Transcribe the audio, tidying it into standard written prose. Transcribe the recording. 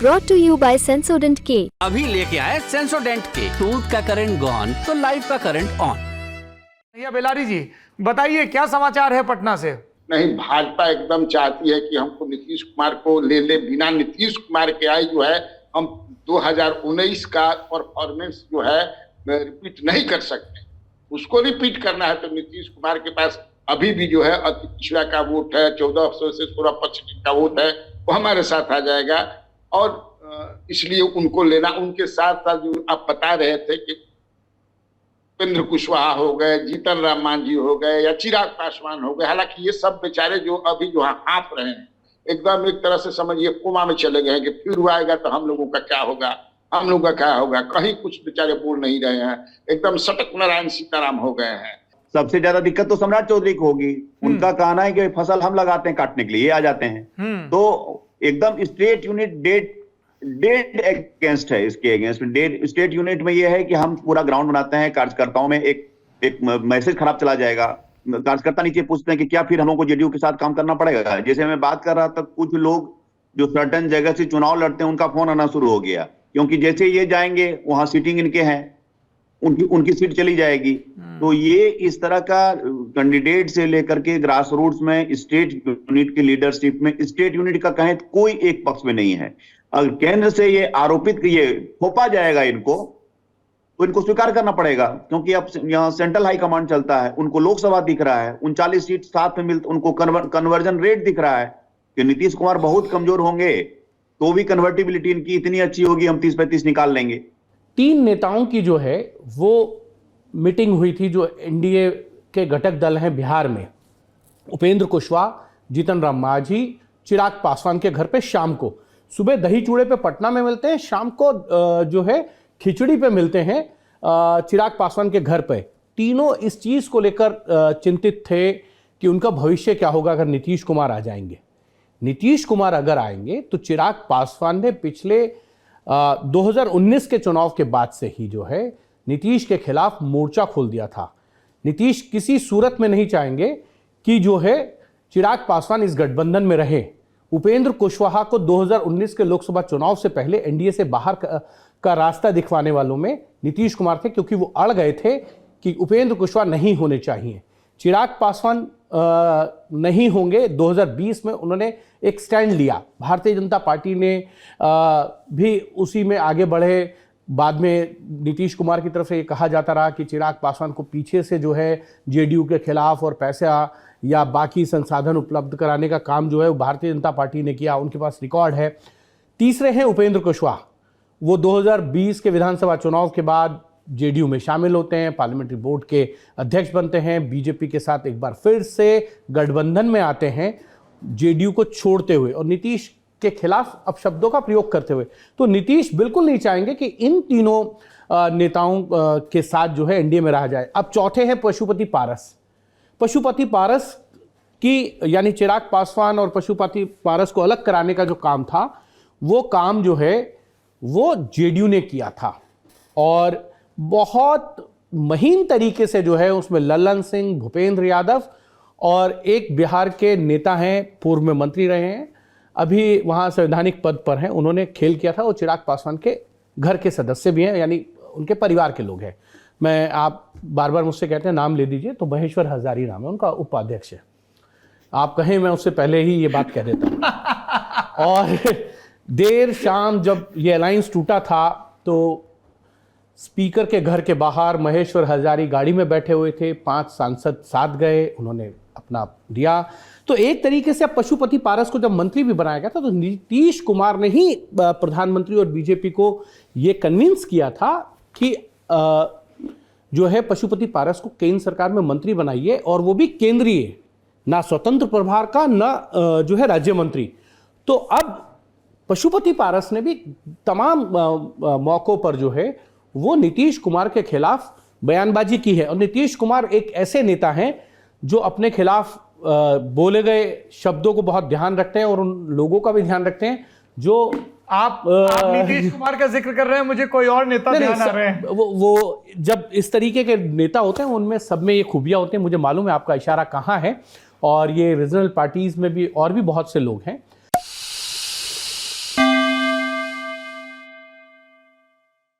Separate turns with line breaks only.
brought to you by Sensodyne K।
अभी लेके आए सेंसोडेंट के, टूथ का करंट गॉन तो लाइफ का करंट ऑन।
भैया बेलारी जी बताइए क्या समाचार है पटना से।
नहीं, भाजपा एकदम चाहती है कि हमको नीतीश कुमार को ले ले, बिना नीतीश कुमार के आए जो है हम 2019 का परफॉर्मेंस जो है रिपीट नहीं कर सकते। उसको रिपीट करना है तो नीतीश कुमार के पास अभी भी जो है अति पिछड़ा का वोट है, 1400 से 16% का वोट है, वो हमारे साथ आ जाएगा। और इसलिए उनको लेना, उनके साथ साथ जो आप बता रहे थे कि उपेंद्र कुशवाहा हो गए, जीतन राम मांझी हो गए या चिराग पासवान हो गए, हालांकि ये सब बेचारे जो अभी जो हाँफ रहे हैं एकदम एक तरह से समझिए कोमा में चले गए हैं कि फिर वो आएगा तो हम लोगों का क्या होगा, हम लोगों का क्या होगा। कहीं कुछ बेचारे बोल नहीं रहे हैं, एकदम सटक नारायण सीताराम हो गए हैं।
सबसे ज्यादा दिक्कत तो सम्राट चौधरी को होगी। उनका कहना है कि फसल हम लगाते हैं काटने के लिए, ये आ जाते हैं। तो एकदम स्टेट यूनिट डेड अगेंस्ट है, इसके अगेंस्ट डेड स्टेट यूनिट में ये है कि हम पूरा ग्राउंड बनाते हैं, कार्यकर्ताओं में एक मैसेज खराब चला जाएगा। कार्यकर्ता नीचे पूछते हैं कि क्या फिर हम लोगों को जेडीयू के साथ काम करना पड़ेगा। जैसे मैं बात कर रहा था, कुछ लोग जो सर्टेन जगह से चुनाव लड़ते हैं उनका फोन आना शुरू हो गया, क्योंकि जैसे ये जाएंगे वहां सीटिंग इनके हैं, उनकी सीट चली जाएगी। तो ये इस तरह का कैंडिडेट से लेकर के ग्रास रूट्स में स्टेट यूनिट की लीडरशिप में, स्टेट यूनिट का कहें तो कोई एक पक्ष में नहीं है। अगर केंद्र से ये आरोपित ये थोपा जाएगा इनको, तो इनको स्वीकार करना पड़ेगा, क्योंकि अब यहाँ सेंट्रल हाई कमांड चलता है, उनको लोकसभा दिख रहा है, 39 सीट साथ में मिलते, उनको कन्वर्जन रेट दिख रहा है कि नीतीश कुमार बहुत कमजोर होंगे तो भी कन्वर्टिबिलिटी इनकी इतनी अच्छी होगी, हम 30-35 निकाल लेंगे।
3 नेताओं की जो है वो मीटिंग हुई थी जो एनडीए के घटक दल हैं बिहार में, उपेंद्र कुशवाहा, जीतन राम मांझी, चिराग पासवान के घर पे शाम को। सुबह दही चूड़े पे पटना में मिलते हैं, शाम को जो है खिचड़ी पे मिलते हैं चिराग पासवान के घर पे। तीनों इस चीज को लेकर चिंतित थे कि उनका भविष्य क्या होगा अगर नीतीश कुमार आ जाएंगे। नीतीश कुमार अगर आएंगे तो चिराग पासवान ने पिछले 2019 के चुनाव के बाद से ही जो है नीतीश के खिलाफ मोर्चा खोल दिया था। नीतीश किसी सूरत में नहीं चाहेंगे कि जो है चिराग पासवान इस गठबंधन में रहे। उपेंद्र कुशवाहा को 2019 के लोकसभा चुनाव से पहले एनडीए से बाहर का रास्ता दिखवाने वालों में नीतीश कुमार थे, क्योंकि वो अड़ गए थे कि उपेंद्र कुशवाहा नहीं होने चाहिए। चिराग पासवान नहीं होंगे। 2020 में उन्होंने एक स्टैंड लिया, भारतीय जनता पार्टी ने भी उसी में आगे बढ़े। बाद में नीतीश कुमार की तरफ से ये कहा जाता रहा कि चिराग पासवान को पीछे से जो है जेडीयू के खिलाफ और पैसा या बाकी संसाधन उपलब्ध कराने का काम जो है वो भारतीय जनता पार्टी ने किया, उनके पास रिकॉर्ड है। तीसरे हैं उपेंद्र कुशवाहा, वो 2020 के विधानसभा चुनाव के बाद जेडीयू में शामिल होते हैं, पार्लियामेंट्री बोर्ड के अध्यक्ष बनते हैं, बीजेपी के साथ एक बार फिर से गठबंधन में आते हैं जेडीयू को छोड़ते हुए और नीतीश के खिलाफ अपशब्दों का प्रयोग करते हुए। तो नीतीश बिल्कुल नहीं चाहेंगे कि इन तीनों नेताओं के साथ जो है एनडीए में रहा जाए। अब चौथे हैं पशुपति पारस। पशुपति पारस की यानी चिराग पासवान और पशुपति पारस को अलग कराने का जो काम था, वो काम जो है वो जेडीयू ने किया था और बहुत महीन तरीके से जो है उसमें लल्लन सिंह, भूपेंद्र यादव और एक बिहार के नेता हैं, पूर्व में मंत्री रहे हैं, अभी वहाँ संवैधानिक पद पर हैं, उन्होंने खेल किया था। वो चिराग पासवान के घर के सदस्य भी हैं, यानी उनके परिवार के लोग हैं। मैं आप बार बार मुझसे कहते हैं नाम ले दीजिए, तो महेश्वर हजारी नाम है उनका, उपाध्यक्ष है। आप कहें मैं उससे पहले ही ये बात कह देता हूँ। और देर शाम जब ये अलायंस टूटा था तो स्पीकर के घर के बाहर महेश्वर हजारी गाड़ी में बैठे हुए थे, 5 सांसद साथ गए, उन्होंने अपना दिया। तो एक तरीके से अब पशुपति पारस को जब मंत्री भी बनाया गया था तो नीतीश कुमार ने ही प्रधानमंत्री और बीजेपी को ये कन्विंस किया था कि जो है पशुपति पारस को केंद्र सरकार में मंत्री बनाइए, और वो भी केंद्रीय, ना स्वतंत्र प्रभार का, ना जो है राज्य मंत्री। तो अब पशुपति पारस ने भी तमाम मौकों पर जो है वो नीतीश कुमार के खिलाफ बयानबाजी की है। और नीतीश कुमार एक ऐसे नेता हैं जो अपने खिलाफ बोले गए शब्दों को बहुत ध्यान रखते हैं और उन लोगों का भी ध्यान रखते हैं जो
आप नीतीश कुमार का जिक्र कर रहे हैं, मुझे कोई और नेता ध्यान आ रहे हैं।
वो जब इस तरीके के नेता होते हैं उनमें सब में ये खूबियां होती हैं। मुझे मालूम है आपका इशारा कहाँ है, और ये रीजनल पार्टीज में भी और भी बहुत से लोग हैं